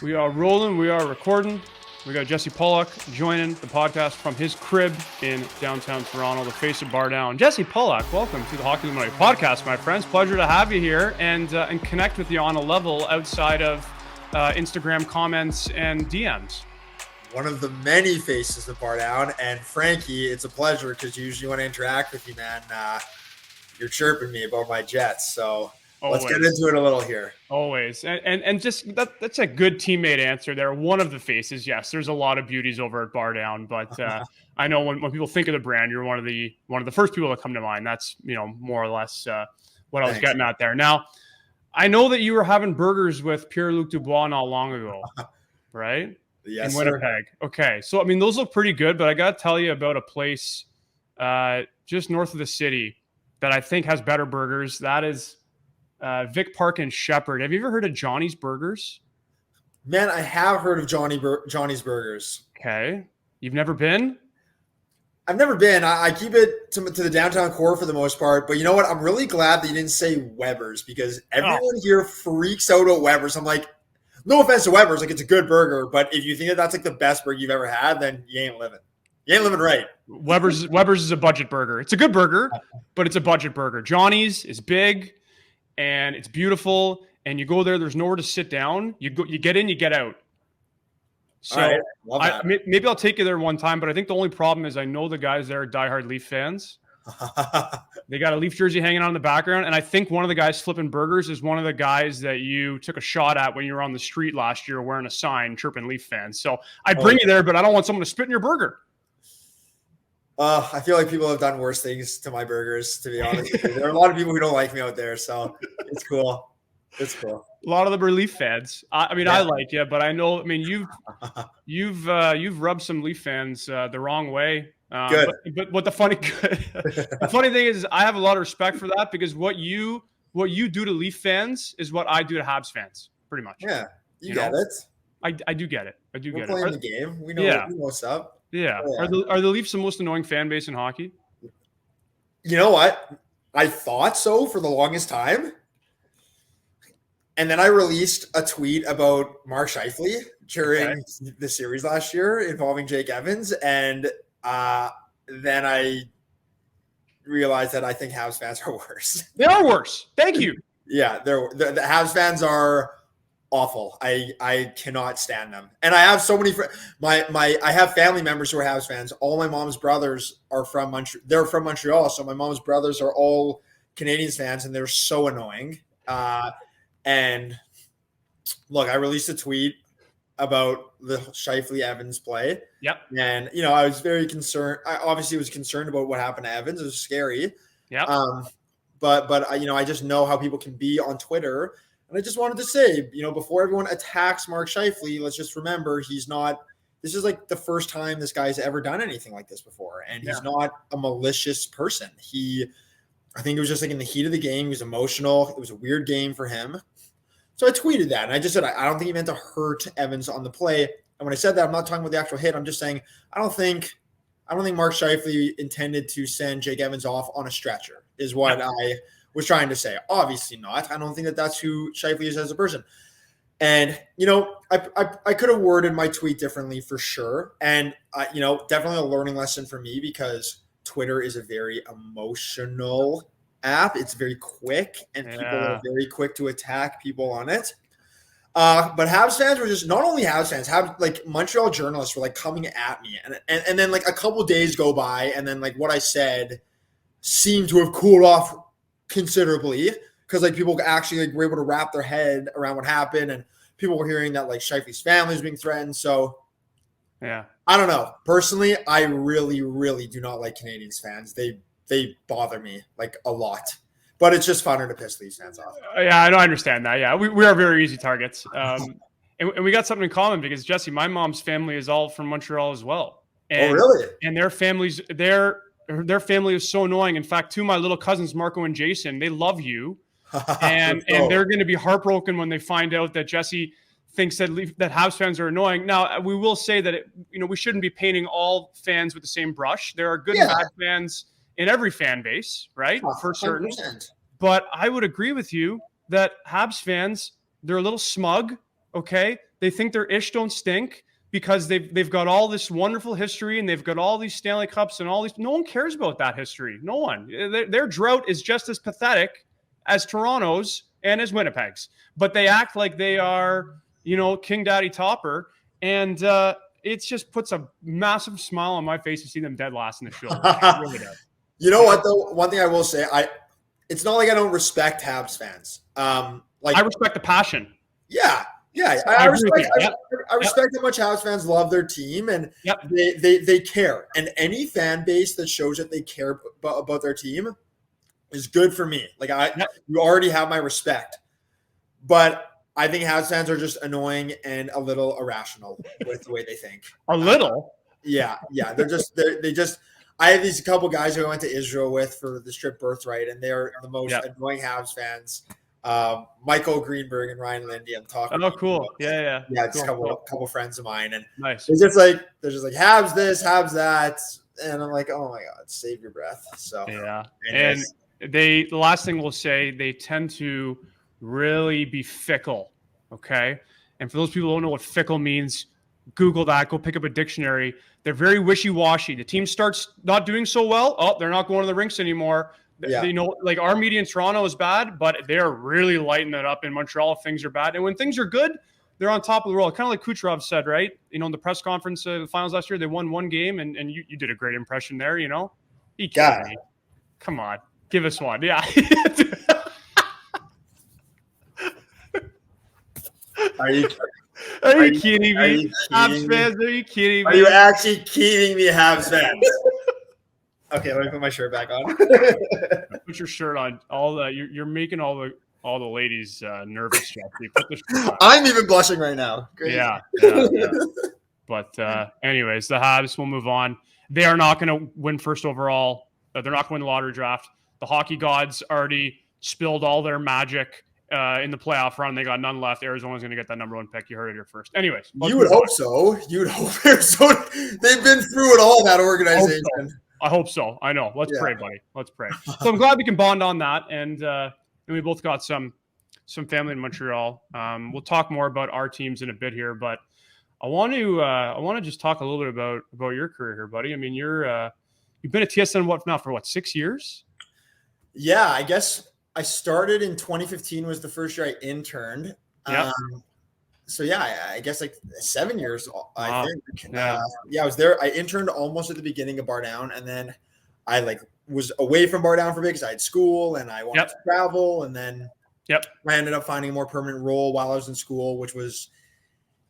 We are rolling. We are recording. We got Jesse Pollock joining the podcast from his crib in downtown Toronto, the face of Bardown. Jesse Pollock, welcome to the Hockey Illuminati podcast, my friends. Pleasure to have you here and connect with you on a level outside of Instagram comments and DMs. One of the many faces of Bardown, and Frankie, it's a pleasure because usually when I interact with you, man, you're chirping me about my Jets. So Let's get into it a little here. Always. And just that's a good teammate answer there. One of the faces, yes, there's a lot of beauties over at Bardown, but I know when people think of the brand, you're one of the first people that come to mind. That's, more or less what I was getting at there. Now, I know that you were having burgers with Pierre-Luc Dubois not long ago, right? Yes, in Winnipeg. Sir. Okay. So, those look pretty good, but I got to tell you about a place just north of the city that I think has better burgers. That is Vic Park and Shepherd. Have you ever heard of Johnny's Burgers? Man, I have heard of Johnny's Burgers. Okay. You've never been? I've never been. I keep it to the downtown core for the most part. But you know what? I'm really glad that you didn't say Weber's because everyone here freaks out at Weber's. I'm like, no offense to Weber's. Like, it's a good burger. But if you think that that's like the best burger you've ever had, then you ain't living. You ain't living right. Weber's is a budget burger. It's a good burger, but it's a budget burger. Johnny's is big. And it's beautiful, and you go there. There's nowhere to sit down. You get in, you get out. So maybe I'll take you there one time. But I think the only problem is I know the guys there are diehard Leaf fans. They got a Leaf jersey hanging out in the background, and I think one of the guys flipping burgers is one of the guys that you took a shot at when you were on the street last year wearing a sign chirping Leaf fans. So I'd bring you there, but I don't want someone to spit in your burger. I feel like people have done worse things to my burgers, to be honest with you. There are a lot of people who don't like me out there, so it's cool. It's cool. A lot of them are Leaf fans. I like you, but I know. You've rubbed some Leaf fans the wrong way. Good. But what the funny thing is, I have a lot of respect for that because what you do to Leaf fans is what I do to Habs fans, pretty much. Yeah, you get it. I do get it. I do get it. We're playing the game. We know what's up. Yeah. Are the Leafs the most annoying fan base in hockey? You know what? I thought so for the longest time. And then I released a tweet about Mark Scheifele during the series last year involving Jake Evans. And then I realized that I think Habs fans are worse. They are worse. Thank you. Yeah, the Habs fans are awful. I cannot stand them. And I have so many I have family members who are Habs fans. All my mom's brothers are from Montreal. They're from Montreal, so my mom's brothers are all Canadiens fans, and they're so annoying. And look, I released a tweet about the Scheifele Evans play. Yep. And I was very concerned. I obviously was concerned about what happened to Evans. It was scary. Yeah. But I just know how people can be on Twitter. And I just wanted to say, before everyone attacks Mark Scheifele, let's just remember this is like the first time this guy's ever done anything like this before. And he's not a malicious person. I think it was just like in the heat of the game. He was emotional. It was a weird game for him. So I tweeted that. And I just said, I don't think he meant to hurt Evans on the play. And when I said that, I'm not talking about the actual hit. I'm just saying, I don't think Mark Scheifele intended to send Jake Evans off on a stretcher is what I was trying to say. Obviously not. I don't think that that's who Scheifele is as a person. And, I could have worded my tweet differently for sure. And, definitely a learning lesson for me because Twitter is a very emotional app. It's very quick and people are very quick to attack people on it. But Habs fans were just, not only Habs fans, Montreal journalists were like coming at me. And then like a couple days go by and then like what I said seemed to have cooled off considerably because like people actually like were able to wrap their head around what happened and people were hearing that like Scheifele's family was being threatened. So I don't know. Personally, I really, really do not like Canadiens fans. They bother me like a lot, but it's just funner to piss these fans off. Yeah, I don't understand that. Yeah, we are very easy targets. And we got something in common because Jesse, my mom's family is all from Montreal as well. And, oh, really? And their families, their family is so annoying. In fact, two of my little cousins, Marco and Jason, they love you. And they're going to be heartbroken when they find out that Jesse thinks that Habs fans are annoying. Now, we will say that we shouldn't be painting all fans with the same brush. There are good and bad fans in every fan base, right? For certain. 100%. But I would agree with you that Habs fans, they're a little smug, Okay. They think their ish don't stink because they've got all this wonderful history and they've got all these Stanley Cups and all these. No one cares about that history. No one. Their drought is just as pathetic as Toronto's and as Winnipeg's, but they act like they are, King Daddy Topper. And it just puts a massive smile on my face to see them dead last in the show. It really does. You know what, though? One thing I will say, it's not like I don't respect Habs fans. I respect the passion. Yeah. I respect how much Habs fans love their team and they care. And any fan base that shows that they care about their team is good for me. Like you already have my respect. But I think Habs fans are just annoying and a little irrational with the way they think. A little? Yeah. They just. I have these couple guys who I went to Israel with for the Strip Birthright, and they're the most annoying Habs fans. Michael Greenberg and Ryan Lindy. I'm talking. Oh, cool. Yeah. Just a couple friends of mine, and nice. They're just like Habs this, Habs that, and I'm like, oh my god, save your breath. So yeah, and the last thing we'll say, they tend to really be fickle. Okay, and for those people who don't know what fickle means, Google that. Go pick up a dictionary. They're very wishy-washy. The team starts not doing so well. Oh, they're not going to the rinks anymore. Yeah. Like our media in Toronto is bad, but they're really lighting it up in Montreal if things are bad. And when things are good, they're on top of the world. Kind of like Kucherov said, right? In the press conference, the finals last year, they won one game, and you did a great impression there, You kidding me? Come on. Give us one. Yeah. Are you kidding me? Habs fans, are you kidding me? Are you actually kidding me, Habs fans? Okay, let me put my shirt back on. Put your shirt on. You're making all the ladies nervous, Jesse. Put the shirt on. I'm even blushing right now. Great. Yeah. But anyways, the Habs will move on. They are not going to win first overall. They're not going to win the lottery draft. The hockey gods already spilled all their magic in the playoff run. They got none left. Arizona's going to get that number one pick. You heard it here first. Anyways. You would hope so. They've been through it all, that organization. I hope so. I know. Let's pray, buddy. Let's pray. So I'm glad we can bond on that. And we both got some family in Montreal. We'll talk more about our teams in a bit here, but I want to just talk a little bit about your career here, buddy. I mean, you've been at TSN for 6 years? Yeah, I guess I started in 2015 was the first year I interned. Yeah. So yeah, I guess like 7 years. I think. Yeah. I was there. I interned almost at the beginning of Bardown, and then I was away from Bardown for a bit because I had school and I wanted to travel, and then I ended up finding a more permanent role while I was in school, which was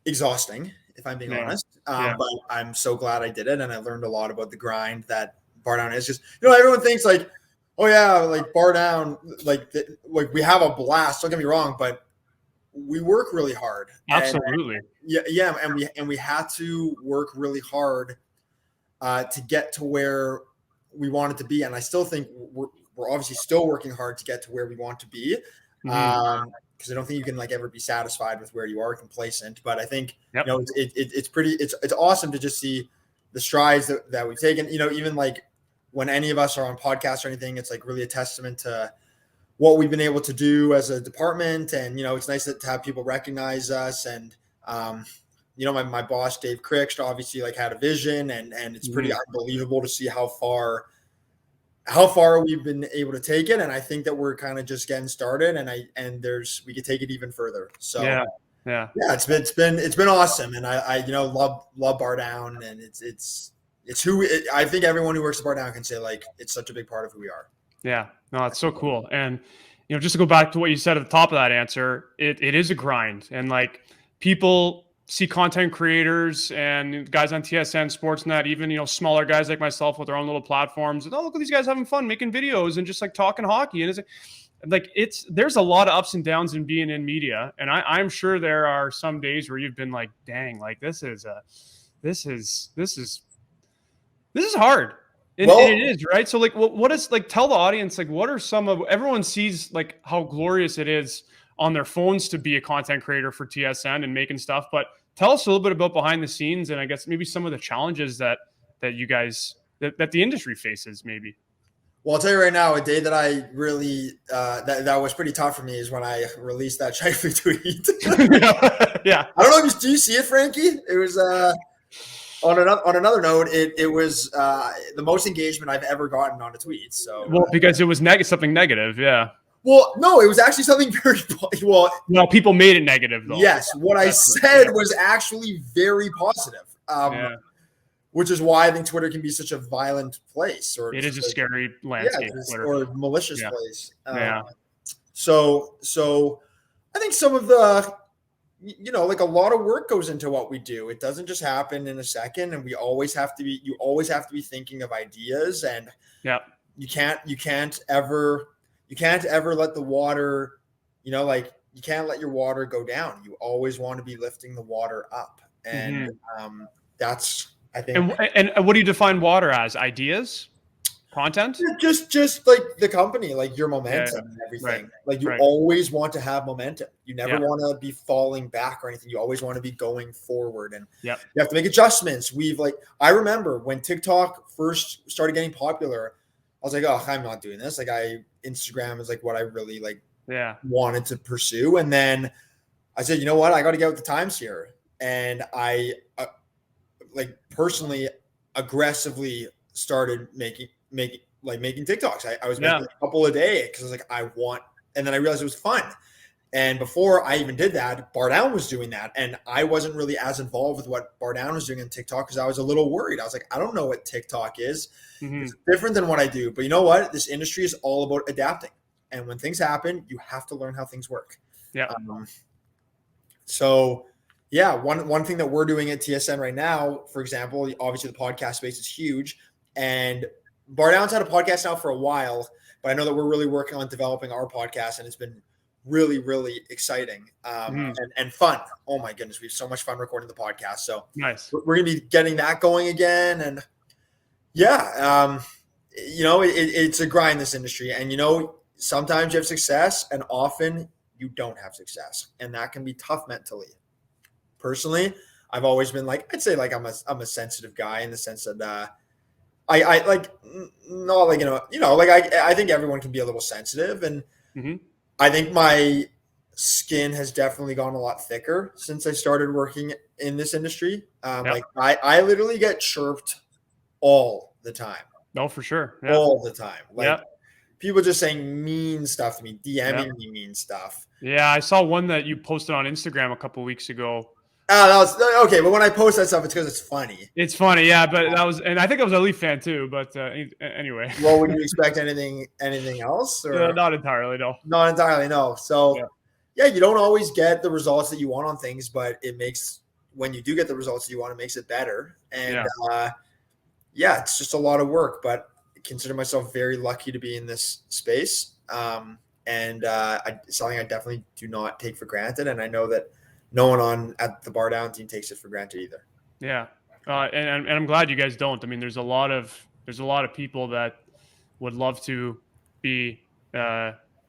exhausting, if I'm being honest. But I'm so glad I did it, and I learned a lot about the grind that Bardown is. Just everyone thinks like, oh yeah, like Bardown, like we have a blast. Don't get me wrong, but we work really hard. Absolutely. And we had to work really hard to get to where we wanted to be. And I still think we're obviously still working hard to get to where we want to be. Because I don't think you can ever be satisfied with where you are, complacent. But I think it's awesome to just see the strides that we've taken. Even when any of us are on podcasts or anything, it's really a testament to what we've been able to do as a department. And, it's nice to have people recognize us. And, my boss, Dave Cricht, obviously had a vision, and it's pretty unbelievable to see how far we've been able to take it. And I think that we're kind of just getting started, and we could take it even further. So it's been awesome. And I love Bardown, and it's I think everyone who works at Bardown can say it's such a big part of who we are. Yeah, no, it's so cool. And, just to go back to what you said at the top of that answer, it is a grind. And people see content creators and guys on TSN, Sportsnet, even, smaller guys like myself with their own little platforms. And, oh, look at these guys having fun making videos and just talking hockey. And there's a lot of ups and downs in being in media. And I'm sure there are some days where you've been dang, this is hard. And it is, right? So what is tell the audience, what are some of, everyone sees how glorious it is on their phones to be a content creator for TSN and making stuff, but tell us a little bit about behind the scenes, and I guess maybe some of the challenges that you guys, that the industry faces maybe. Well, I'll tell you right now, a day that I really that was pretty tough for me is when I released that Scheifele tweet. Yeah. I don't know if you do you see it, Frankie. It was on another note, it was the most engagement I've ever gotten on a tweet. So Well, because it was something negative. Yeah. well, no, it was actually something very well. Well, people made it negative though. Yes, what I said was actually very positive. Yeah. Which is why I think Twitter can be such a violent place, or It is a scary landscape, or malicious Yeah. place. Yeah. So I think some of the, like a lot of work goes into what we do. It doesn't just happen in a second, and you always have to be thinking of ideas, and Yeah. you can't ever let the water, you can't let your water go down. You always want to be lifting the water up, and that's. I think. And what do you define water as? Ideas, content? Just like the company, like your momentum and everything. Right, like you always want to have momentum. You never want to be falling back or anything. You always want to be going forward, and you have to make adjustments. I remember when TikTok first started getting popular, I was like, oh, I'm not doing this. Instagram is like what I really wanted to pursue. And then I said, you know what? I got to get with the times here. And I personally aggressively started making TikToks. I was making a couple a day because I was like, and then I realized it was fun. And before I even did that, Bardown was doing that. And I wasn't really as involved with what Bardown was doing on TikTok because I was a little worried. I was like, I don't know what TikTok is. It's different than what I do. But you know what? This industry is all about adapting. And when things happen, you have to learn how things work. Yeah. One thing that we're doing at TSN right now, for example, obviously the podcast space is huge, and Bardown's had a podcast now for a while, but I know that we're really working on developing our podcast, and it's been really, really exciting and fun. Oh my goodness, we have so much fun recording the podcast. So nice. We're going to be getting that going again, and it's a grind, this industry, and sometimes you have success, and often you don't have success, and that can be tough mentally. Personally, I've always been I'd say I'm a sensitive guy in the sense that I think everyone can be a little sensitive, and I think my skin has definitely gone a lot thicker since I started working in this industry. I literally get chirped all the time. No, for sure. All the time. People just saying mean stuff to me, DMing me mean stuff. Yeah, I saw one that you posted on Instagram a couple of weeks ago. That was okay, but when I post that stuff, it's because it's funny. It's funny, yeah. But that was, and I think I was a Leaf fan too. But anyway, well, would you expect anything else? Or not entirely, no. Not entirely, no. So, you don't always get the results that you want on things, but it makes when you do get the results that you want, it makes it better. And it's just a lot of work, but I consider myself very lucky to be in this space. And it's something I definitely do not take for granted, and I know that no one at the Bardown team takes it for granted either. Yeah, and I'm glad you guys don't. I mean, there's a lot of people that would love to be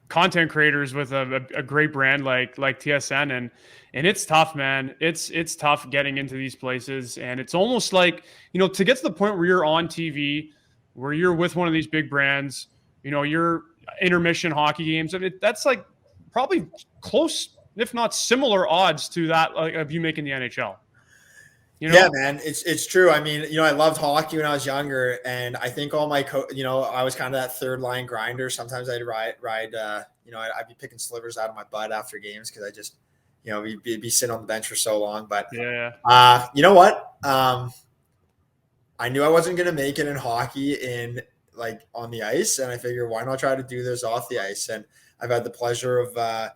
content creators with a great brand like TSN, and it's tough, man. It's tough getting into these places, and it's almost like to get to the point where you're on TV, where you're with one of these big brands. Your intermission hockey games. I mean, that's like probably close, if not similar odds to that of you making the NHL. Yeah, man, it's true. I mean, I loved hockey when I was younger, and I think all my I was kind of that third line grinder. Sometimes I'd ride I'd be picking slivers out of my butt after games because I just be sitting on the bench for so long. But you know what? I knew I wasn't going to make it in hockey on the ice, and I figured why not try to do this off the ice. And I've had the pleasure of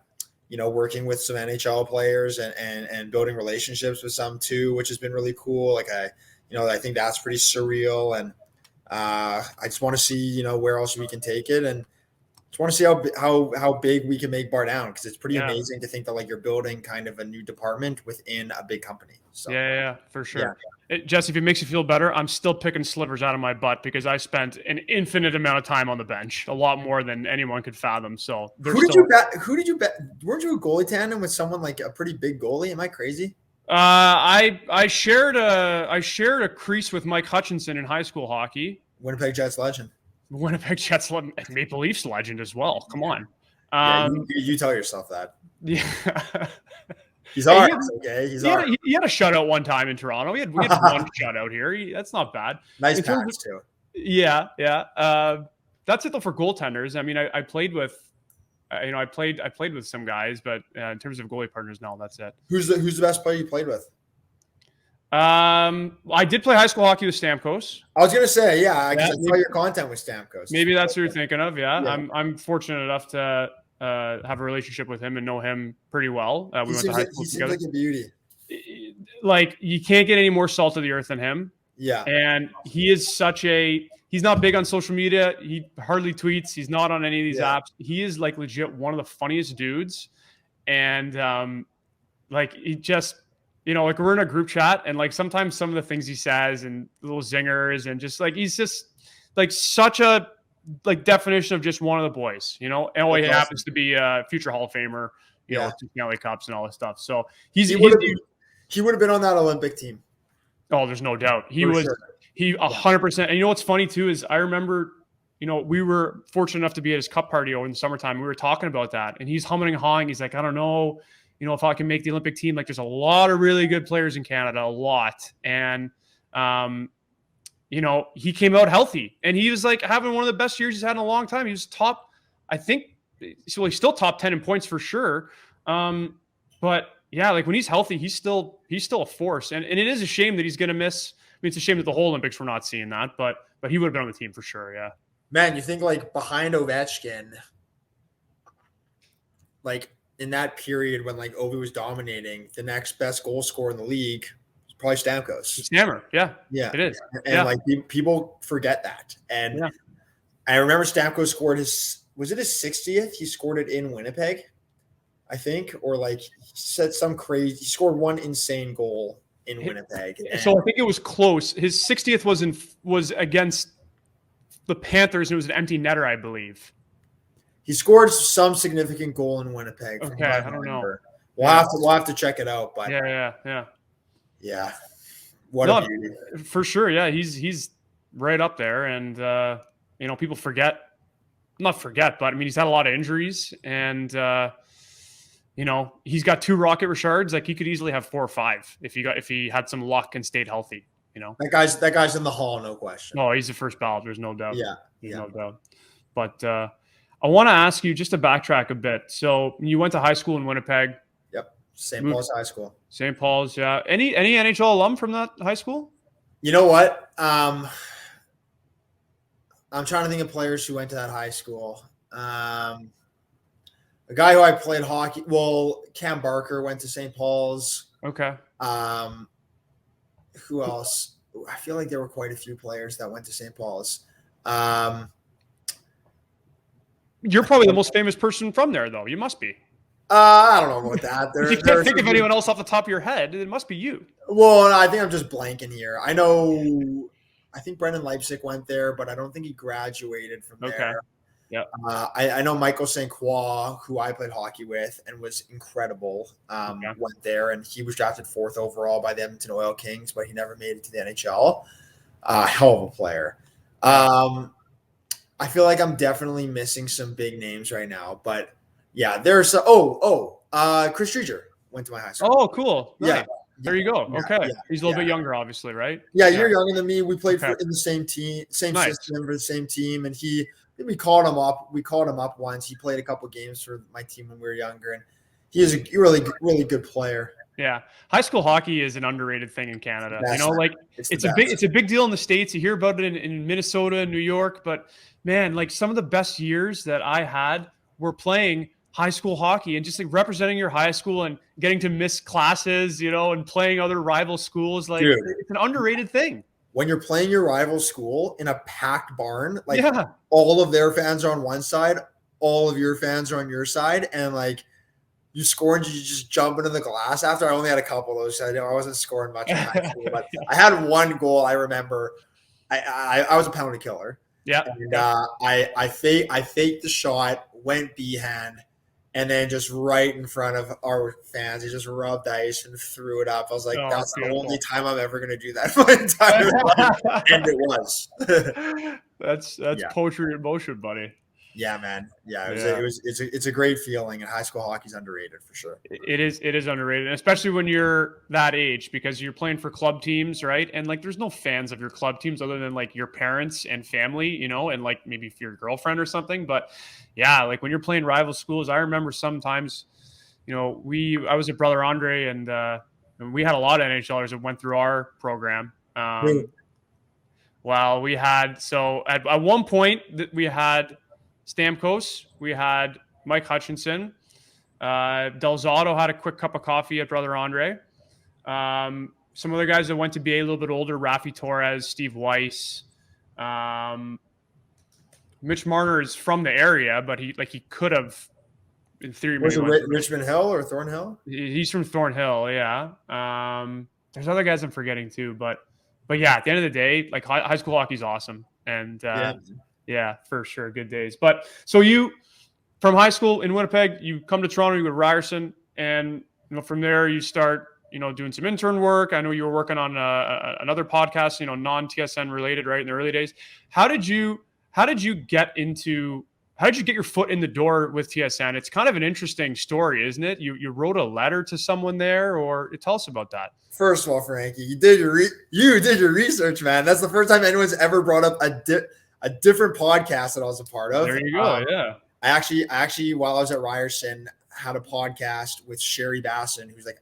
working with some NHL players and building relationships with some too, which has been really cool. I think that's pretty surreal, and I just want to see where else we can take it, and just want to see how big we can make Bardown, because it's pretty amazing to think that you're building kind of a new department within a big company. So for sure. Jesse, if it makes you feel better, I'm still picking slivers out of my butt because I spent an infinite amount of time on the bench, a lot more than anyone could fathom. So who did you bet? Weren't you a goalie tandem with someone like a pretty big goalie? Am I crazy? I shared a crease with Mike Hutchinson in high school hockey. Winnipeg Jets legend. Winnipeg Jets Maple Leafs legend as well. Come on. Yeah, you tell yourself that. Yeah. He's all right. Okay. He had a shutout one time in Toronto. We had one shutout here. That's not bad. Nice pass too. Yeah. That's it though for goaltenders. I mean, I played with, I played with some guys, but in terms of goalie partners, no, that's it. Who's the best player you played with? I did play high school hockey with Stamkos. I was gonna say, I saw your content with Stamkos. Maybe that's what you're thinking of. Yeah. I'm fortunate enough to have a relationship with him and know him pretty well. We went to high school together. He seems like a beauty. Like, you can't get any more salt of the earth than him. Yeah. And he is he's not big on social media. He hardly tweets. He's not on any of these apps. He is like legit one of the funniest dudes. And like, he just, like, we're in a group chat, and like sometimes some of the things he says and little zingers, and just like, he's just like such a definition of just one of the boys, and he happens to be a future Hall of Famer, you know, LA Cups and all this stuff. So he would have been on that Olympic team. Oh, there's no doubt. He was 100%. And you know what's funny too is I remember, we were fortunate enough to be at his cup party over in the summertime. We were talking about that, and he's humming and hawing. He's like, I don't know, if I can make the Olympic team. Like, there's a lot of really good players in Canada, a lot. And, he came out healthy, and he was like having one of the best years he's had in a long time. He was top, I think, so he's still top 10 in points for sure. But yeah, like when he's healthy, he's still a force. And it is a shame that he's going to miss. I mean, it's a shame that the whole Olympics we're not seeing that, but he would have been on the team for sure. Yeah. Man, you think like behind Ovechkin, like in that period when like Ovi was dominating, the next best goal scorer in the league was probably Stamkos. Stammer. Yeah, it is. And like people forget that. And I remember Stamkos scored his 60th? He scored it in Winnipeg, I think, or like he said some crazy. He scored one insane goal in Winnipeg. So I think it was close. His 60th was against the Panthers, and it was an empty netter, I believe. He scored some significant goal in Winnipeg. Okay, I don't know. We'll have to check it out. But yeah. What a beauty. For sure. Yeah, he's right up there, and people forget. Not forget, but I mean, he's had a lot of injuries, and he's got 2 Rocket Richards. Like, he could easily have 4 or 5 if he had some luck and stayed healthy. That guy's in the Hall, no question. Oh, he's the first ballot. There's no doubt. Yeah, no doubt. But I want to ask you just to backtrack a bit. So you went to high school in Winnipeg. Yep, St. Paul's High School. St. Paul's, yeah. Any NHL alum from that high school? You know what? I'm trying to think of players who went to that high school. A guy who I played hockey. Well, Cam Barker went to St. Paul's. Okay. Who else? I feel like there were quite a few players that went to St. Paul's. You're probably the most famous person from there, though. You must be. I don't know about that. If you can't think of anyone else off the top of your head, it must be you. Well, I think I'm just blanking here. I think Brendan Leipzig went there, but I don't think he graduated from there. Yeah. I know Michael St. Croix, who I played hockey with and was incredible, went there, and he was drafted 4th overall by the Edmonton Oil Kings, but he never made it to the NHL. Hell of a player. I feel like I'm definitely missing some big names right now, but yeah, there's Chris Streeter went to my high school. Oh, cool. Nice. Yeah. There you go. Yeah, okay. Yeah, He's a little bit younger, obviously, right? Yeah, you're younger than me. We played in the same team, same system for the same team. And we called him up. We called him up once. He played a couple games for my team when we were younger. And he is a really, really good player. Yeah. High school hockey is an underrated thing in Canada. It's a big deal in the States. You hear about it in Minnesota and New York, but man, like some of the best years that I had were playing high school hockey and just like representing your high school and getting to miss classes, and playing other rival schools. Like, dude, it's an underrated thing. When you're playing your rival school in a packed barn, all of their fans are on one side, all of your fans are on your side, and like you score and you just jump into the glass. After I only had a couple of those, so I wasn't scoring much in high school, but I had one goal I remember. I was a penalty killer. Yeah. And I faked the shot, went B-hand, And then just right in front of our fans, he just rubbed ice and threw it up. I was like, Oh, that's beautiful. the only time I'm ever going to do that in my entire life. And it was. That's Yeah. poetry in motion, buddy. Yeah, man. Yeah, Yeah. it's a great feeling, and high school hockey's underrated for sure. It is underrated, especially when you're that age, because you're playing for club teams, right? And like, there's no fans of your club teams other than like your parents and family, you know, and like maybe if your girlfriend or something. But yeah, like when you're playing rival schools, I remember sometimes, you know, I was at Brother Andre, and we had a lot of NHLers that went through our program. Well, we had at one point that we had Stamkos, we had Mike Hutchinson. Delzato had a quick cup of coffee at Brother Andre. Some other guys that went to be a little bit older, Rafi Torres, Steve Weiss. Mitch Marner is from the area, but he could have, in theory, Was it maybe Richmond Hill or Thornhill? he's from Thornhill, yeah. There's other guys I'm forgetting too, but yeah, at the end of the day, like high school hockey is awesome, and yeah, for sure, good days. But so you, from high school in Winnipeg, you come to Toronto, you go to Ryerson, and you know from there you start, you know, doing some intern work. I know you were working on another podcast, you know, non-TSN related, right, in the early days. How did you get your foot in the door with TSN? It's kind of an interesting story, isn't it? You wrote a letter to someone there, or tell us about that. First of all, Frankie, you did your research, man. That's the first time anyone's ever brought up a different podcast that I was a part of. There you go. Yeah. I actually, while I was at Ryerson, had a podcast with Sherry Basson, who's like,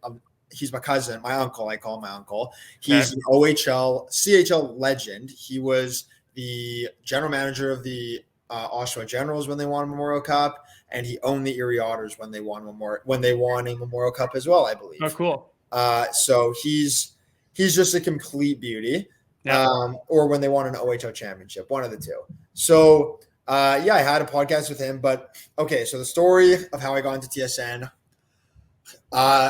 he's my cousin, my uncle. I call him my uncle. He's an CHL legend. He was the general manager of the Oshawa Generals when they won a Memorial Cup, and he owned the Erie Otters when they won a Memorial Cup as well, I believe. Oh, cool. So he's just a complete beauty. Yeah. Or when they won an OHL championship, one of the two. So I had a podcast with him. But okay, so the story of how I got into TSN,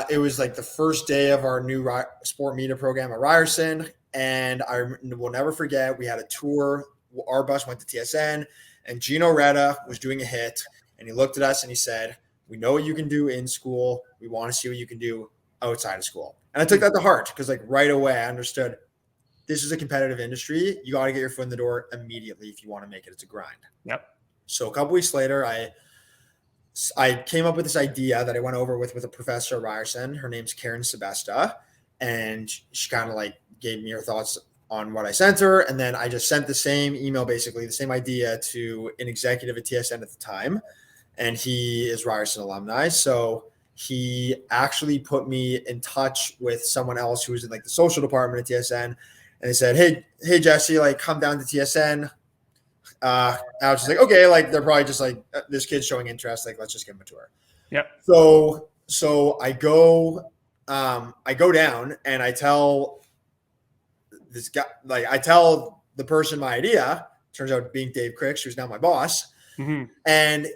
it was like the first day of our new sport media program at Ryerson, and I will never forget, we had a tour. Our bus went to TSN, and Gino Retta was doing a hit, and he looked at us and he said, "We know what you can do in school. We want to see what you can do outside of school." And I took that to heart, because like right away I understood this is a competitive industry. You got to get your foot in the door immediately if you want to make it. It's a grind. Yep. So a couple weeks later, I came up with this idea that I went over with a professor at Ryerson. Her name's Karen Sebesta, and she kind of like gave me her thoughts on what I sent her. And then I just sent the same email, basically the same idea, to an executive at TSN at the time. And he is Ryerson alumni. So he actually put me in touch with someone else who was in like the social department at TSN. And they said, hey, Jesse, like come down to TSN. I was just like, okay, like they're probably just like, this kid's showing interest. Like, let's just give him a tour. Yep. So I go down and I tell this guy, like I tell the person my idea. Turns out being Dave Cricks, who's now my boss. Mm-hmm. And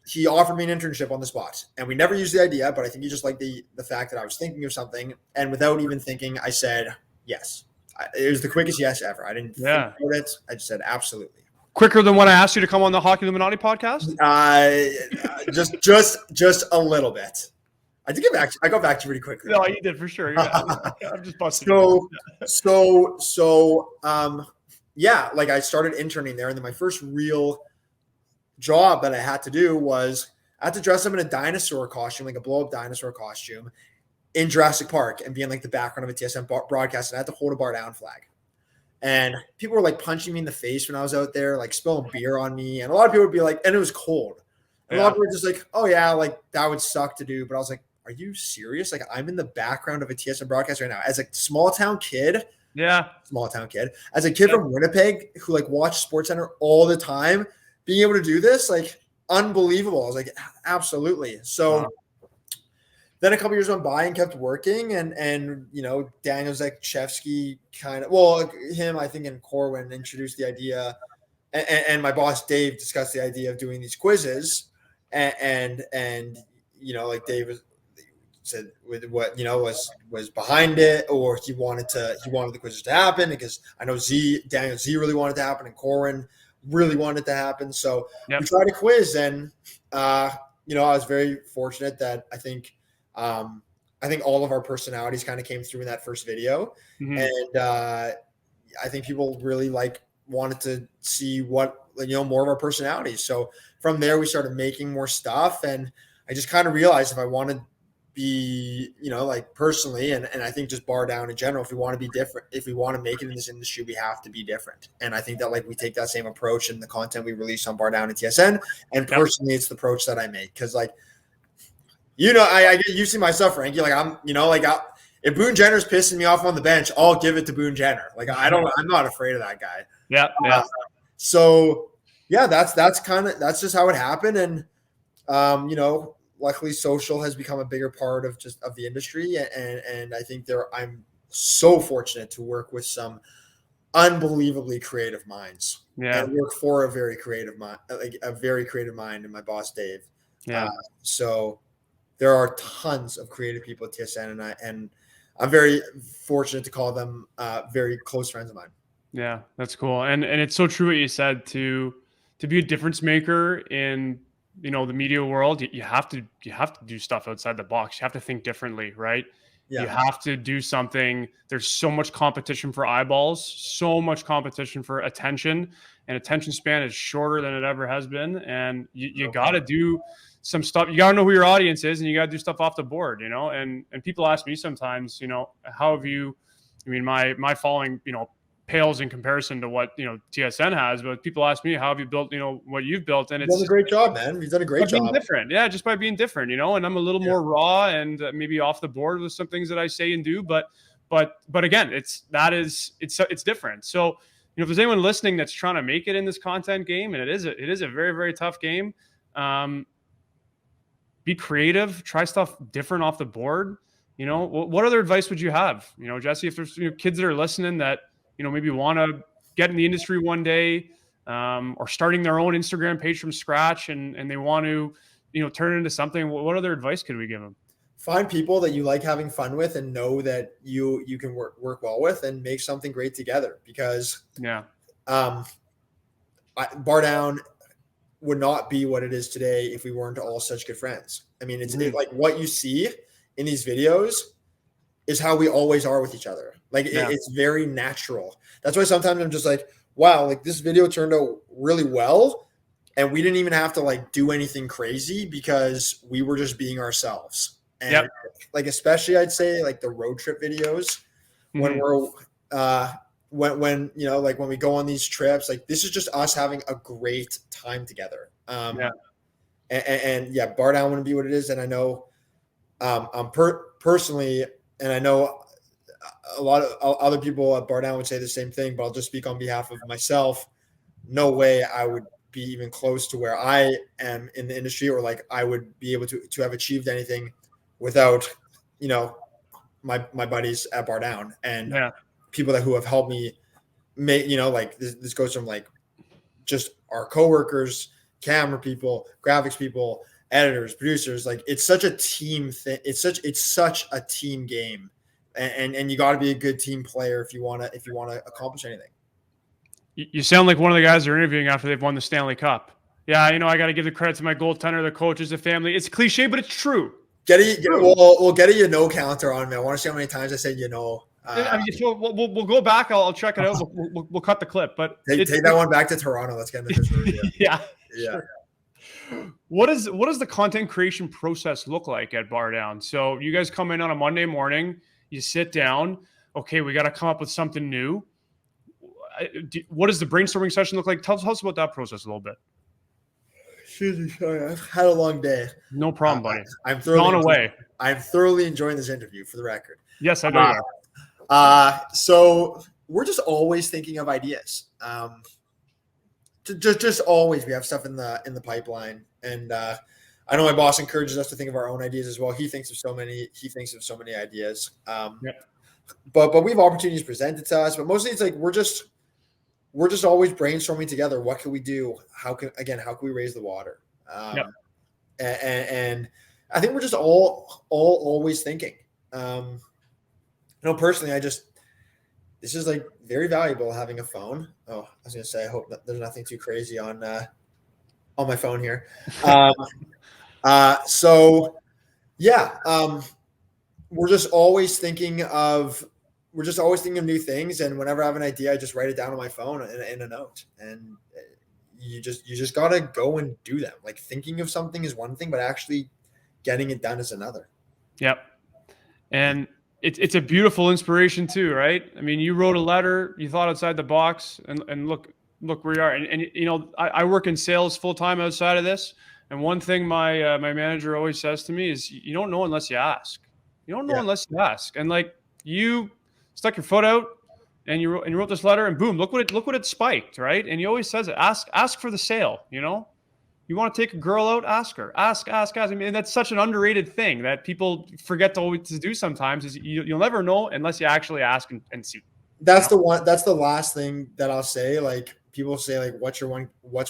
he offered me an internship on the spot. And we never used the idea, but I think he just liked the fact that I was thinking of something. And without even thinking, I said yes. It was the quickest yes ever. I didn't think about it. I just said absolutely. Quicker than when I asked you to come on the Hockey Illuminati podcast? Just a little bit. I did get back. I got back to you pretty quickly. No, you did for sure. Yeah. I'm just busting. Like I started interning there, and then my first real job that I had to do was I had to dress up in a dinosaur costume, like a blow-up dinosaur costume, in Jurassic Park, and be in like the background of a TSN broadcast, and I had to hold a Bardown flag. And people were like punching me in the face when I was out there, like spilling beer on me, and a lot of people would be like, and it was cold. And a lot of people were just like, "Oh yeah, like that would suck to do," but I was like, "Are you serious? Like I'm in the background of a TSN broadcast right now as a small town kid." As a kid from Winnipeg who like watched SportsCenter all the time, being able to do this, like unbelievable. I was like, absolutely. So then a couple years went by and kept working, and you know, Daniel Zakchevsky him, I think, and Corwin introduced the idea, and my boss Dave discussed the idea of doing these quizzes, and you know, like Dave said with what, you know, was behind it, or he wanted the quizzes to happen, because I know Daniel Z really wanted it to happen, and Corwin really wanted it to happen. So we tried a quiz, and I was very fortunate that I think all of our personalities kind of came through in that first video. Mhm. And I think people really wanted to see what, more of our personalities. So from there, we started making more stuff. And I just kind of realized if I want to be, personally, and I think just Bardown in general, if we want to be different, if we want to make it in this industry, we have to be different. And I think that we take that same approach in the content we release on Bardown and TSN. And personally, it's the approach that I make. Cause I get used to myself, Frankie. If Boone Jenner's pissing me off on the bench, I'll give it to Boone Jenner. I'm not afraid of that guy. Yeah. That's just how it happened. And, luckily social has become a bigger part of the industry. And I think I'm so fortunate to work with some unbelievably creative minds. Yeah. And work for a very creative mind, and my boss, Dave. Yeah. So there are tons of creative people at TSN, and I'm very fortunate to call them very close friends of mine. Yeah, that's cool. And it's so true what you said, to be a difference maker in, the media world, you have to do stuff outside the box. You have to think differently, right? Yeah. You have to do something. There's so much competition for eyeballs, so much competition for attention, and attention span is shorter than it ever has been. And you got to do some stuff. You got to know who your audience is, and you got to do stuff off the board, and people ask me sometimes, how have you, my following, pales in comparison to what, TSN has, but people ask me, how have you built, what you've built? And it's done a great job, man. You've done a great job. Being different. Yeah. Just by being different, and I'm a little more raw and maybe off the board with some things that I say and do, but again, it's different. So, if there's anyone listening that's trying to make it in this content game, and it is a very, very tough game, be creative, try stuff different off the board. What other advice would you have? Jesse, if there's kids that are listening that, maybe want to get in the industry one day, or starting their own Instagram page from scratch, and they want to, turn it into something, what other advice could we give them? Find people that you like having fun with and know that you can work well with, and make something great together, because Bardown would not be what it is today if we weren't all such good friends. It's what you see in these videos is how we always are with each other. It's very natural. That's why sometimes I'm just like, wow, this video turned out really well, and we didn't even have to do anything crazy, because we were just being ourselves. And especially I'd say the road trip videos, when we're when we go on these trips, this is just us having a great time together. Bardown wouldn't be what it is. And I know personally, and I know a lot of other people at Bardown would say the same thing, but I'll just speak on behalf of myself. No way I would be even close to where I am in the industry, or I would be able to have achieved anything without, my buddies at Bardown and people who have helped me make, this goes from just our coworkers, camera people, graphics people, editors, producers. It's such a team thing. It's such a team game. And you got to be a good team player if you want to accomplish anything. You sound like one of the guys they're interviewing after they've won the Stanley Cup. Yeah, I got to give the credit to my goaltender, the coaches, the family. It's cliche, but it's true. We'll get a counter on me. I want to see how many times I said we'll go back. I'll check it out. We'll cut the clip. But take that one back to Toronto. Let's get into this review. Yeah. Sure. What does the content creation process look like at Bardown? So you guys come in on a Monday morning. You sit down. Okay, we got to come up with something new. What does the brainstorming session look like? Tell us about that process a little bit. Excuse me, sorry. I've had a long day. No problem, buddy. I'm thoroughly enjoying this interview, for the record. Yes, I know. So we're just always thinking of ideas. Just always, we have stuff in the pipeline, and I know my boss encourages us to think of our own ideas as well. He thinks of so many ideas. But we have opportunities presented to us. But mostly, it's we're just always brainstorming together. What can we do? How can we raise the water? And I think we're just all always thinking. Personally, this is very valuable, having a phone. Oh, I was going to say, I hope that there's nothing too crazy on my phone here. So yeah, we're just always thinking of new things. And whenever I have an idea, I just write it down on my phone in a note. And you just got to go and do them. Like thinking of something is one thing, but actually getting it done is another. Yep. And it's a beautiful inspiration too, right? I mean, you wrote a letter, you thought outside the box, and look where you are. And you know, I work in sales full time outside of this. And one thing my manager always says to me is, you don't know unless you ask. You don't know unless you ask. And like, you stuck your foot out and you wrote this letter, and boom, look what it spiked, right? And he always says it, ask for the sale, you know? You want to take a girl out? Ask her. Ask. I mean, that's such an underrated thing that people forget to always do sometimes. Is you'll never know unless you actually ask and see. That's the one. That's the last thing that I'll say. Like people say, like, what's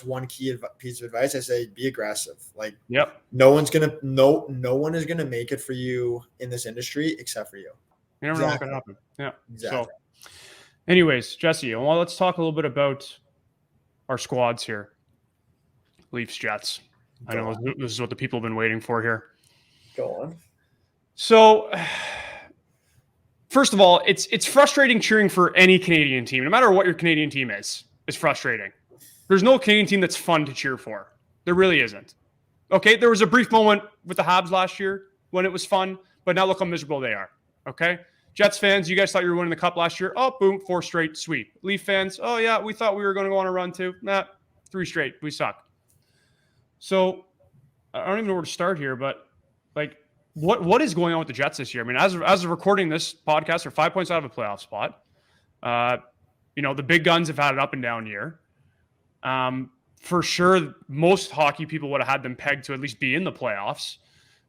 one key piece of advice? I say, be aggressive. Like, yep. No one is gonna make it for you in this industry except for you. You never know what's gonna happen. Yeah. Exactly. So, anyways, Jesse, well, let's talk a little bit about our squads here. Leafs Jets. I know this is what the people have been waiting for here. Go on. So, first of all, it's frustrating cheering for any Canadian team, no matter what your Canadian team is. It's frustrating. There's no Canadian team that's fun to cheer for. There really isn't. Okay, there was a brief moment with the Habs last year when it was fun, but now look how miserable they are. Okay, Jets fans, you guys thought you were winning the cup last year. Oh, boom, 4 straight sweep. Leaf fans, oh yeah, we thought we were going to go on a run too. Nah, 3 straight. We suck. So I don't even know where to start here, but like, what is going on with the Jets this year? I mean, as of recording this podcast, they're 5 points out of a playoff spot. You know, the big guns have had an up and down year. For sure, most hockey people would have had them pegged to at least be in the playoffs,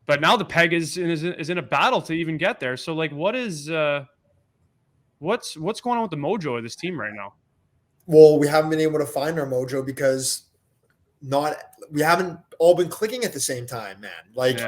but now the peg is in a battle to even get there. So, like, what's going on with the mojo of this team right now? Well, we haven't been able to find our mojo because we haven't all been clicking at the same time, man. Like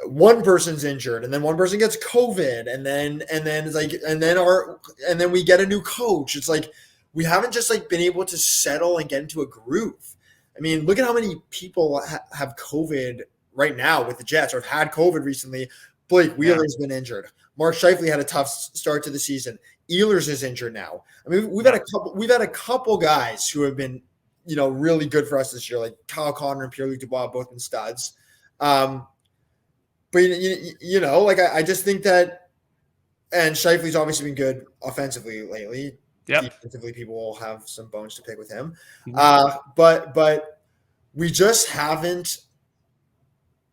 one person's injured and then one person gets COVID and then it's like, and then we get a new coach. It's like, we haven't just like been able to settle and get into a groove. I mean, look at how many people have COVID right now with the Jets or have had COVID recently. Blake Wheeler's been injured. Mark Scheifele had a tough start to the season. Ehlers is injured now. I mean, we've had a couple guys who have been, you know, really good for us this year, like Kyle Connor and Pierre-Luc Dubois, both been studs. But you know, like I just think that, and Scheifele's obviously been good offensively lately. Yep. Defensively, people will have some bones to pick with him. But we just haven't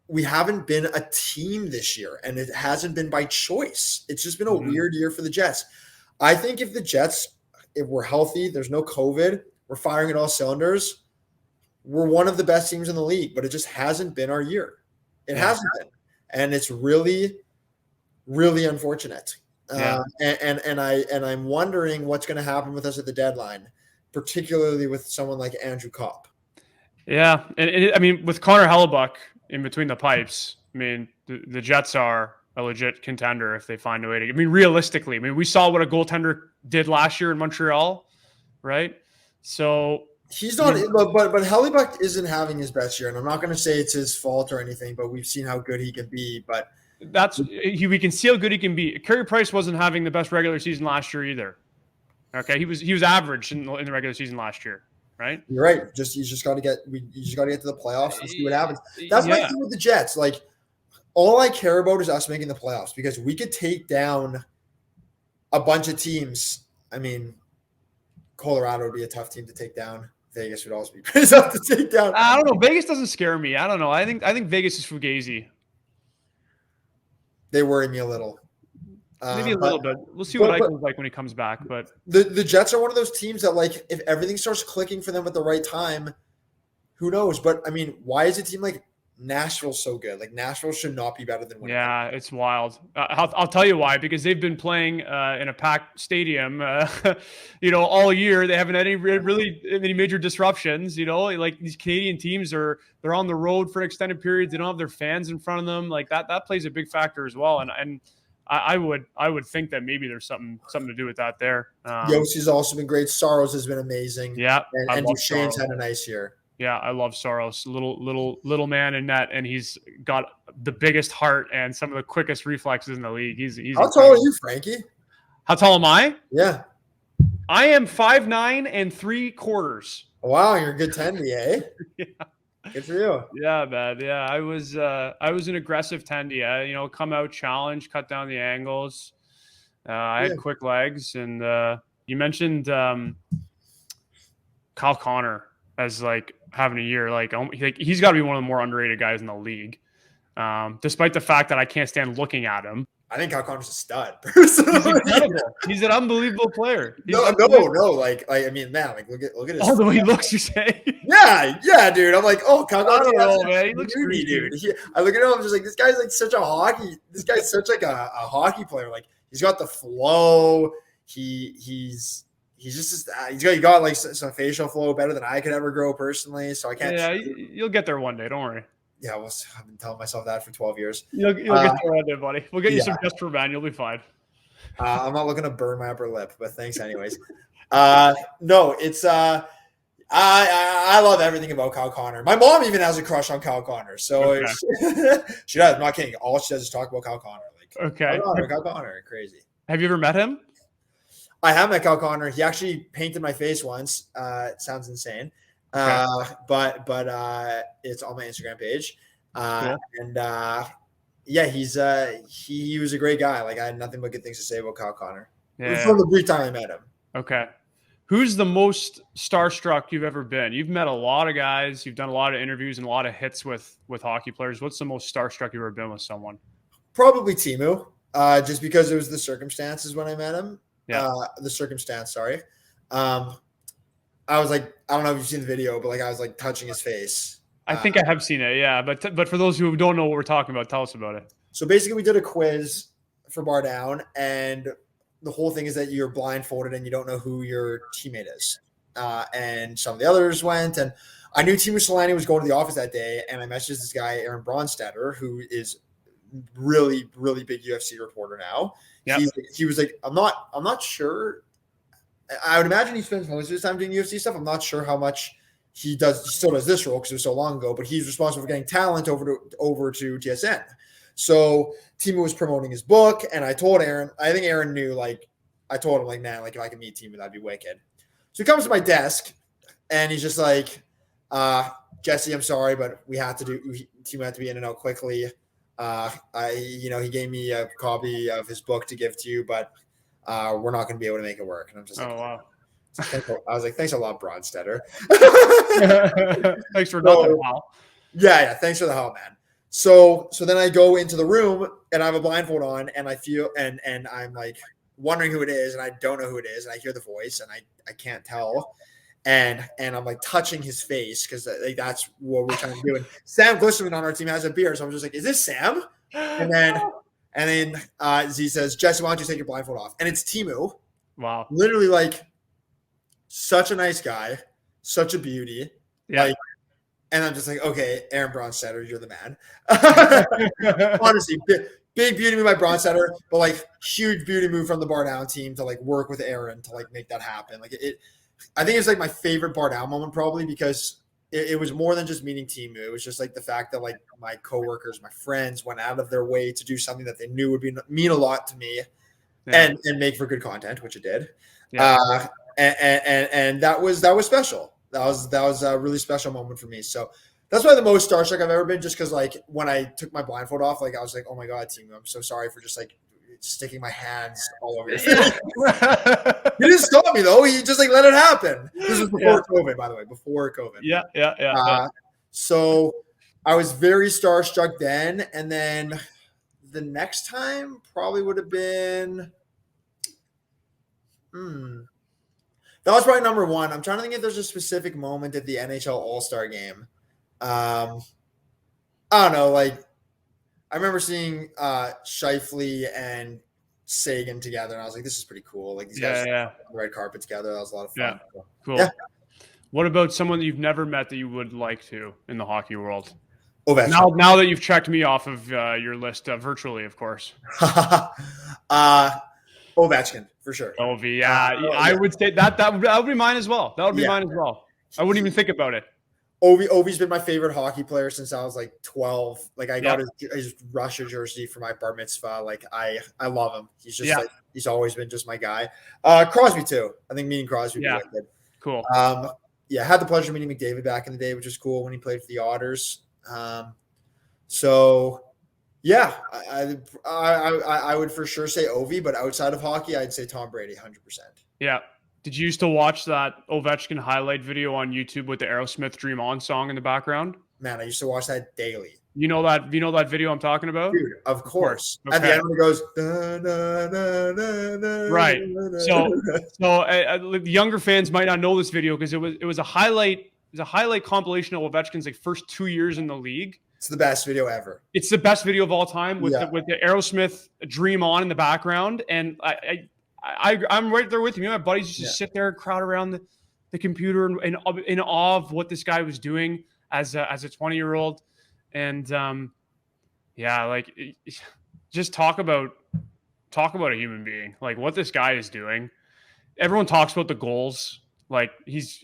been a team this year, and it hasn't been by choice. It's just been a weird year for the Jets. I think if we're healthy, there's no COVID, we're firing at all cylinders, we're one of the best teams in the league, but it just hasn't been our year. It hasn't been. And it's really, really unfortunate. And I'm wondering what's going to happen with us at the deadline, particularly with someone like Andrew Kopp. Yeah. And I mean, with Connor Hellebuck in between the pipes, I mean, the Jets are a legit contender if they find a way to. I mean, realistically, I mean, we saw what a goaltender did last year in Montreal, right? So he's not, but Hellebuck isn't having his best year, and I'm not going to say it's his fault or anything, but we've seen how good he can be. But we can see how good he can be. Carey Price wasn't having the best regular season last year either. Okay, he was average in the regular season last year, right? You're right. You just got to get to the playoffs and see what happens. That's my thing with the Jets. Like, all I care about is us making the playoffs because we could take down a bunch of teams. I mean, Colorado would be a tough team to take down. Vegas would also be pretty tough to take down. I don't know. Vegas doesn't scare me. I don't know. I think Vegas is fugazi. They worry me a little. Maybe a little bit. We'll see what Eichel's like when he comes back. But the Jets are one of those teams that, like, if everything starts clicking for them at the right time, who knows? But I mean, why is a team like Nashville so good? Like, Nashville should not be better than Winnipeg. Yeah, it's wild. I'll tell you why, because they've been playing in a packed stadium, all year. They haven't had any major disruptions. You know, like these Canadian teams they're on the road for extended periods. They don't have their fans in front of them. Like that plays a big factor as well. And I would think that maybe there's something to do with that there. Yossi's also been great. Saros has been amazing. Yeah, and Duchesne's had a nice year. Yeah, I love Soros. Little man in net, and he's got the biggest heart and some of the quickest reflexes in the league. He's How tall are incredible. you, Frankie? How tall am I? Yeah. I am 5'9" and 3/4. Wow, you're a good 10, eh? Yeah. Good for you. Yeah, man. Yeah, I was an aggressive tendy. Come out, challenge, cut down the angles. I had quick legs, and you mentioned Kyle Connor as like having a year. Like he's got to be one of the more underrated guys in the league, despite the fact that I can't stand looking at him. I think Kyle Connor's a stud. Personally. He's incredible. He's an unbelievable player. No. Like I mean, man, like look at his. All the way he looks, you say? Yeah, dude. I'm like, oh, Kyle Connor. I don't know, man. He looks greedy, dude. I look at him, I'm just like, this guy's like such a hockey. This guy's such like a hockey player. Like he's got the flow. He's just he got like some facial flow better than I could ever grow personally. So I can't. Yeah, you'll get there one day. Don't worry. Yeah, I've been telling myself that for 12 years. You'll get there one day, buddy. We'll get you some just for man. You'll be fine. I'm not looking to burn my upper lip, but thanks anyways. No, it's I love everything about Kyle Connor. My mom even has a crush on Kyle Connor, so Okay. she does. I'm not kidding. All she does is talk about Kyle Connor. Like, Okay. Kyle Connor, crazy. Have you ever met him? I have met Kyle Connor. He actually painted my face once. It sounds insane. But it's on my Instagram page. Cool. And yeah, he was a great guy. Like I had nothing but good things to say about Kyle Connor. Yeah. From the brief time I met him. Okay. Who's the most starstruck you've ever been? You've met a lot of guys. You've done a lot of interviews and a lot of hits with hockey players. What's the most starstruck you've ever been with someone? Probably Teemu, just because it was the circumstances when I met him. Yeah. The circumstance, sorry. I was like, I don't know if you've seen the video, but like I was like touching his face. I think I have seen it, yeah. But for those who don't know what we're talking about, tell us about it. So basically we did a quiz for Bardown, and the whole thing is that you're blindfolded and you don't know who your teammate is. And some of the others went, and I knew Teemu Selanne was going to the office that day, and I messaged this guy, Aaron Bronstetter, who is really, really big UFC reporter now. Yep. He was like, I'm not sure. I would imagine he spends most of his time doing UFC stuff. I'm not sure how much he still does this role because it was so long ago, but he's responsible for getting talent over to TSN. So Teemu was promoting his book, and I told Aaron, I think Aaron knew, like, I told him, like, man, like, if I could meet Teemu, that'd be wicked. So he comes to my desk, and he's just like, Jesse, I'm sorry, but Teemu had to be in and out quickly. He gave me a copy of his book to give to you, but we're not going to be able to make it work. And I'm just like, oh, wow. I was like, thanks a lot, Bronstetter. Thanks for nothing, pal. Yeah. Thanks for the help, man. So then I go into the room and I have a blindfold on, and I feel, and I'm like wondering who it is, and I don't know who it is, and I hear the voice and I can't tell. And I'm like touching his face because like, that's what we're trying to do. And Sam Glisserman on our team has a beer, so I'm just like, "Is this Sam?" And then Z says, "Jesse, why don't you take your blindfold off?" And it's Teemu. Wow, literally like such a nice guy, such a beauty. Yeah. Like, and I'm just like, okay, Aaron Bronstetter, you're the man. Honestly, big beauty move by Bronstetter, but like huge beauty move from the Bardown team to like work with Aaron to like make that happen. Like I think it's like my favorite Bardown moment probably because it was more than just meeting Teemu. It was just like the fact that like my coworkers, my friends went out of their way to do something that they knew would mean a lot to me and make for good content, which it did. Yeah. And that was special. That was a really special moment for me. So that's probably the most starstruck I've ever been, just because like when I took my blindfold off, like I was like, oh my God, Teemu, I'm so sorry for just like sticking my hands all over your face. He didn't stop me though. He just like let it happen. This was before COVID, by the way, before COVID. Yeah. So I was very starstruck then. And then the next time probably would have been, that was probably number one. I'm trying to think if there's a specific moment at the NHL All-Star game. I don't know. Like, I remember seeing Scheifele and Sagan together, and I was like, this is pretty cool. Like, these guys on the red carpet together. That was a lot of fun. Yeah. So, cool. Yeah. What about someone that you've never met that you would like to in the hockey world? Ovechkin. Now that you've checked me off of your list virtually, of course. Ovechkin for sure. Ovi, yeah. I would say that would be mine as well. That would be mine as well. I wouldn't even think about it. Ovi's been my favorite hockey player since I was like 12. Like I got his Russia jersey for my bar mitzvah. Like I love him. He's just like he's always been just my guy. Crosby too. I think meeting Crosby would be really good. Cool. Yeah, had the pleasure of meeting McDavid back in the day, which is cool when he played for the Otters. So yeah, I would for sure say Ovi, but outside of hockey, I'd say Tom Brady 100%. Yeah. Did you used to watch that Ovechkin highlight video on YouTube with the Aerosmith Dream On song in the background? Man, I used to watch that daily. You know that video I'm talking about? Dude, of course. Okay. At the end when it goes, da, da, da, da, da, right. da. So the younger fans might not know this video because it was a highlight. It was a highlight compilation of Ovechkin's like first 2 years in the league. It's the best video ever. It's the best video of all time with the Aerosmith Dream On in the background, and I'm right there with you. My buddies just sit there and crowd around the computer and in awe of what this guy was doing as a 20-year-old. And just talk about a human being, like what this guy is doing. Everyone talks about the goals. Like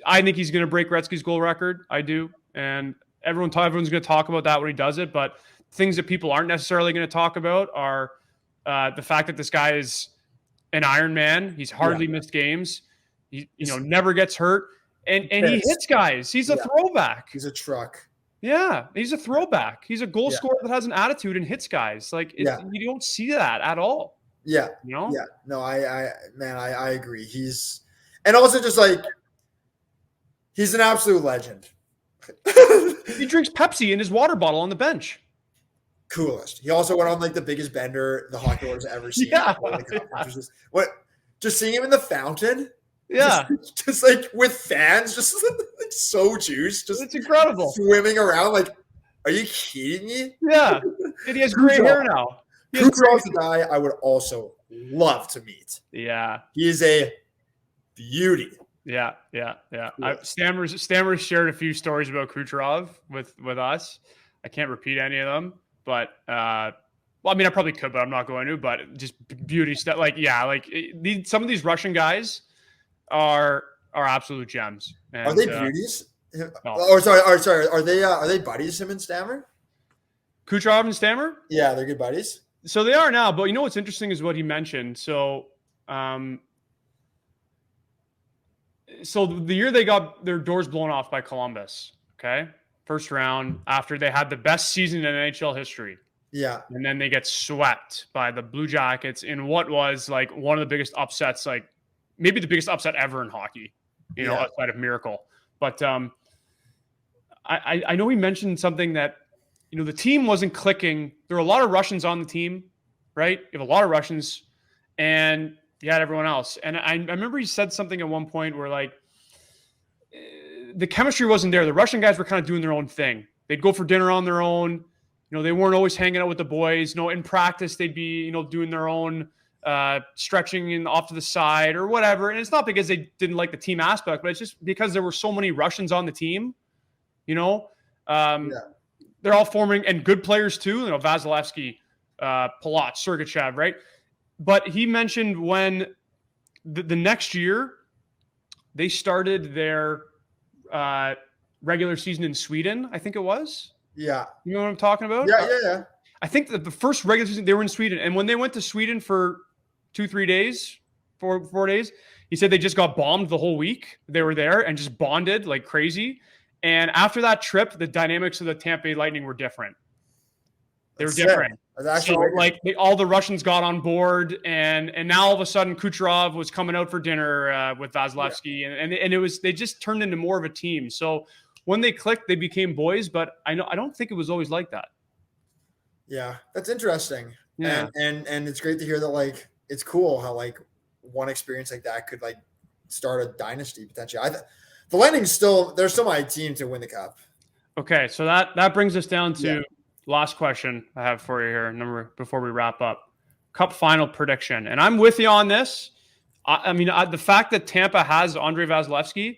I think he's going to break Gretzky's goal record. I do. And everyone's going to talk about that when he does it. But things that people aren't necessarily going to talk about are the fact that this guy is an Iron Man. He's hardly missed games. He never gets hurt. And he hits guys. He's a throwback. He's a truck. Yeah, he's a throwback. He's a goal scorer that has an attitude and hits guys. Like you don't see that at all. Yeah. You know? Yeah. No, I agree. He's also just like he's an absolute legend. He drinks Pepsi in his water bottle on the bench. Coolest. He also went on like the biggest bender the hockey world has ever seen. Just seeing him in the fountain. Yeah. Just like with fans, just like so juiced. Just it's incredible. Swimming around. Like, are you kidding me? Yeah. And he has gray hair now. Kucherov's the guy I would also love to meet. Yeah. He is a beauty. Yeah. Stammers shared a few stories about Kucherov with us. I can't repeat any of them, but I probably could, but I'm not going to. But just beauty stuff. Some of these Russian guys are absolute gems. And, are they beauties? No. Sorry. Are they buddies? Him and Stammer? Kucherov and Stammer? Yeah, they're good buddies. So they are now. But you know what's interesting is what he mentioned. So the year they got their doors blown off by Columbus, okay? First round after they had the best season in NHL history. Yeah. And then they get swept by the Blue Jackets in what was like one of the biggest upsets, like maybe the biggest upset ever in hockey, outside of Miracle. But I know he mentioned something that, the team wasn't clicking. There were a lot of Russians on the team, right? You have a lot of Russians and you had everyone else. And I remember he said something at one point where like the chemistry wasn't there. The Russian guys were kind of doing their own thing. They'd go for dinner on their own. They weren't always hanging out with the boys. In practice, they'd be, doing their own stretching and off to the side or whatever. And it's not because they didn't like the team aspect, but it's just because there were so many Russians on the team, they're all forming and good players too. Vasilevsky, Pollock, Sergachev, right? But he mentioned when the next year they started their regular season in Sweden, I think it was. Yeah. You know what I'm talking about? Yeah. I think that the first regular season they were in Sweden. And when they went to Sweden for 4 days, he said they just got bombed the whole week. They were there and just bonded like crazy. And after that trip, the dynamics of the Tampa Bay Lightning were different. They were different. All the Russians got on board, and now all of a sudden Kucherov was coming out for dinner with Vasilevsky, and it was they just turned into more of a team. So when they clicked, they became boys. But I don't think it was always like that. Yeah, that's interesting. Yeah, and it's great to hear that. Like, it's cool how like one experience like that could like start a dynasty potentially. The Lightning's they're still my team to win the cup. Okay, so that brings us down to last question I have for you here, before we wrap up. Cup final prediction, and I'm with you on this. The fact that Tampa has Andrei Vasilevsky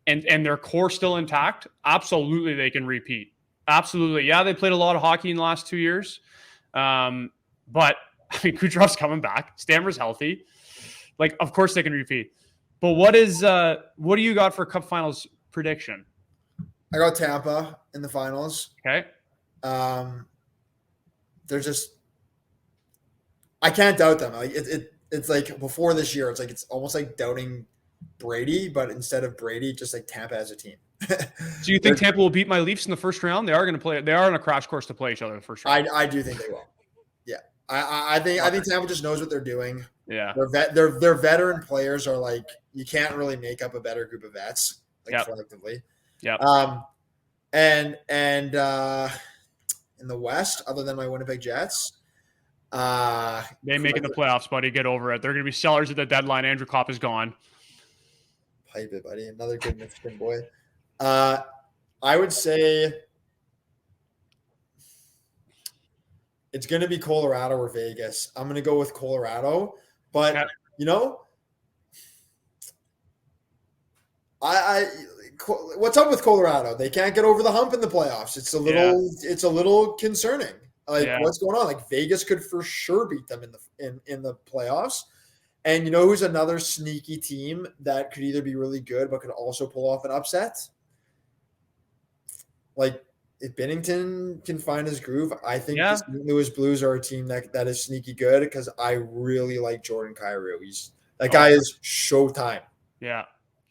and their core still intact, absolutely they can repeat. Absolutely, yeah, they played a lot of hockey in the last 2 years, but Kucherov's coming back, Stammer's healthy. Like, of course they can repeat. But what do you got for Cup Finals prediction? I got Tampa in the finals. Okay. They're just, I can't doubt them. Like it's like before this year, it's almost like doubting Brady, but instead of Brady, just like Tampa as a team. So you think Tampa will beat my Leafs in the first round? They are going to play. They are on a crash course to play each other in the first round. I do think they will. Yeah, I think Tampa just knows what they're doing. Yeah, their veteran players are like, you can't really make up a better group of vets collectively. Yeah. And in the West, other than my Winnipeg Jets, they making the playoffs, buddy. Get over it. They're going to be sellers at the deadline. Andrew Kopp is gone. Pipe it, buddy. Another good Michigan boy. I would say it's going to be Colorado or Vegas. I'm going to go with Colorado, but what's up with Colorado? They can't get over the hump in the playoffs. It's a little concerning. What's going on? Like, Vegas could for sure beat them in the playoffs. And you know who's another sneaky team that could either be really good but could also pull off an upset? Like, if Binnington can find his groove, I think the St. Louis Blues are a team that is sneaky good, because I really like Jordan Kyrou. That guy is showtime. Yeah.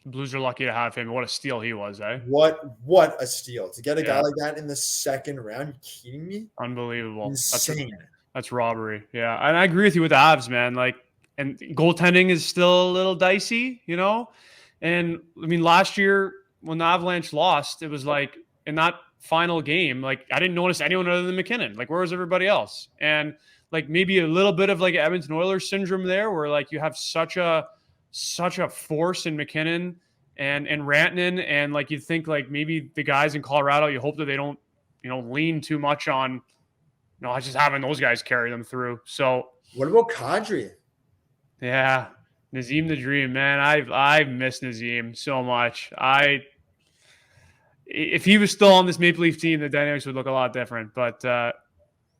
The Blues are lucky to have him. What a steal he was, eh? What a steal. To get a guy like that in the second round, you kidding me? Unbelievable. Insane. That's robbery. Yeah. And I agree with you with the Habs, man. Like, and goaltending is still a little dicey, you know? And I mean, last year when the Avalanche lost, it was like in that final game, like, I didn't notice anyone other than McKinnon. Like, where was everybody else? And like maybe a little bit of like Edmonton Oilers syndrome there, where like you have such a force in McKinnon and Rantanen, and like you think like maybe the guys in Colorado, you hope that they don't, lean too much on, just having those guys carry them through. So what about Kadri? Yeah, Nazem the Dream, man. I miss Nazem so much. If he was still on this Maple Leaf team, the dynamics would look a lot different. But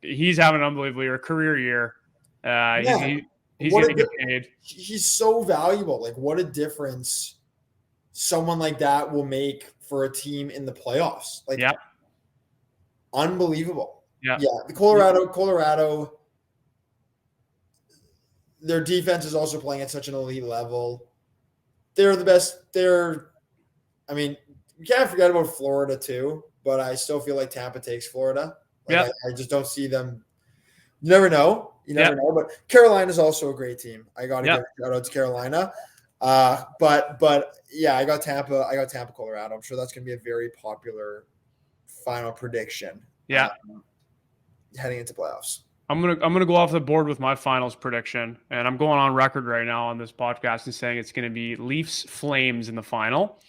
he's having an unbelievable career year. He's going to get paid. He's so valuable. Like, what a difference someone like that will make for a team in the playoffs. Like, unbelievable. Yeah. The Colorado. Their defense is also playing at such an elite level. They're the best. I mean, you can't forget about Florida too, but I still feel like Tampa takes Florida. I just don't see them. You never know. You never know. But Carolina's also a great team. I got to give a shout out to Carolina. But yeah, I got Tampa. Colorado. I'm sure that's going to be a very popular final prediction. Yeah. Heading into playoffs. I'm gonna go off the board with my finals prediction, and I'm going on record right now on this podcast and saying it's going to be Leafs Flames in the final.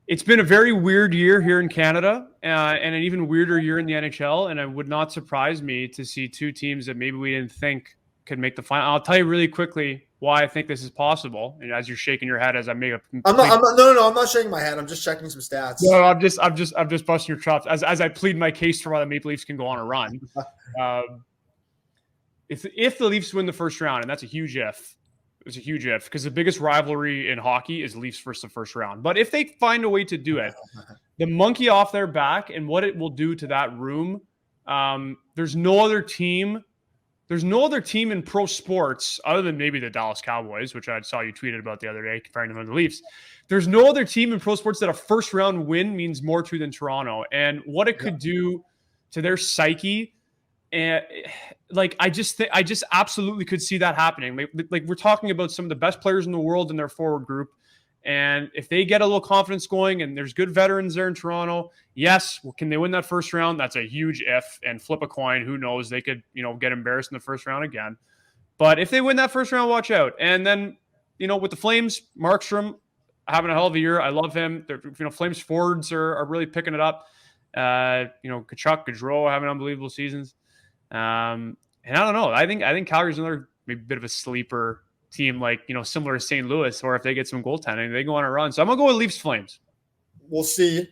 It's been a very weird year here in Canada, and an even weirder year in the NHL, and it would not surprise me to see two teams that maybe we didn't think could make the final. I'll tell you really quickly why I think this is possible. And as you're shaking your head as I make a, I'm not shaking my head. I'm just checking some stats. No, I'm just busting your chops as I plead my case for why the Maple Leafs can go on a run. If the Leafs win the first round, and that's a huge if, it's a huge if, because the biggest rivalry in hockey is Leafs versus the first round. But if they find a way to do it, the monkey off their back and what it will do to that room, there's no other team in pro sports other than maybe the Dallas Cowboys, which I saw you tweeted about the other day, comparing them to the Leafs. There's no other team in pro sports that a first round win means more to than Toronto, and what it could do to their psyche. And like, I just absolutely could see that happening. Like we're talking about some of the best players in the world in their forward group. And if they get a little confidence going and there's good veterans there in Toronto, yes, well, can they win that first round? That's a huge if, and flip a coin. Who knows? They could, get embarrassed in the first round again. But if they win that first round, watch out. And then, with the Flames, Markstrom having a hell of a year. I love him. Flames forwards are really picking it up. Kachuk, Gaudreau having unbelievable seasons. And I don't know. I think Calgary's another maybe bit of a sleeper team, like, similar to St. Louis, or if they get some goaltending, they go on a run. So I'm going to go with Leafs Flames. We'll see.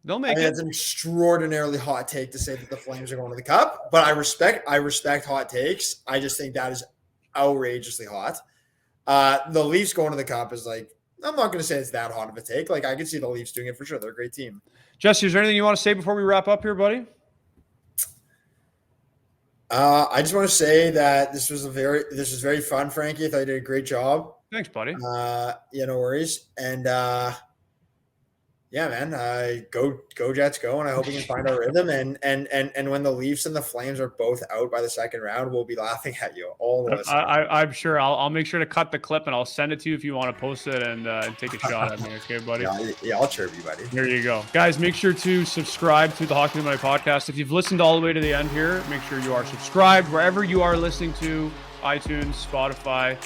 They'll make it. It's an extraordinarily hot take to say that the Flames are going to the Cup, but I respect hot takes. I just think that is outrageously hot. The Leafs going to the Cup is like I'm not going to say it's that hot of a take. Like I can see the Leafs doing it for sure. They're a great team. Jesse, is there anything you want to say before we wrap up here, buddy? I just want to say that this was very fun, Frankie. I thought you did a great job. Thanks, buddy. Yeah, no worries. And yeah, man, go Jets, go! And I hope we can find our rhythm. And when the Leafs and the Flames are both out by the second round, we'll be laughing at you all of us. I'm sure. I'll make sure to cut the clip and I'll send it to you if you want to post it and take a shot at me. Okay, buddy. Yeah, I'll chirp you, buddy. There you go, guys. Make sure to subscribe to the Hockey Illuminati podcast. If you've listened all the way to the end here, make sure you are subscribed wherever you are listening to, iTunes, Spotify.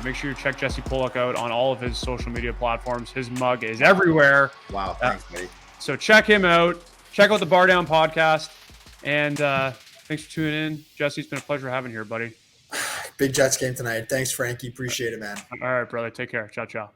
Make sure you check Jesse Pollock out on all of his social media platforms. His mug is everywhere. Wow, thanks, buddy. So check him out. Check out the Bardown podcast. And thanks for tuning in. Jesse, it's been a pleasure having you here, buddy. Big Jets game tonight. Thanks, Frankie. Appreciate it, man. All right, brother. Take care. Ciao, ciao.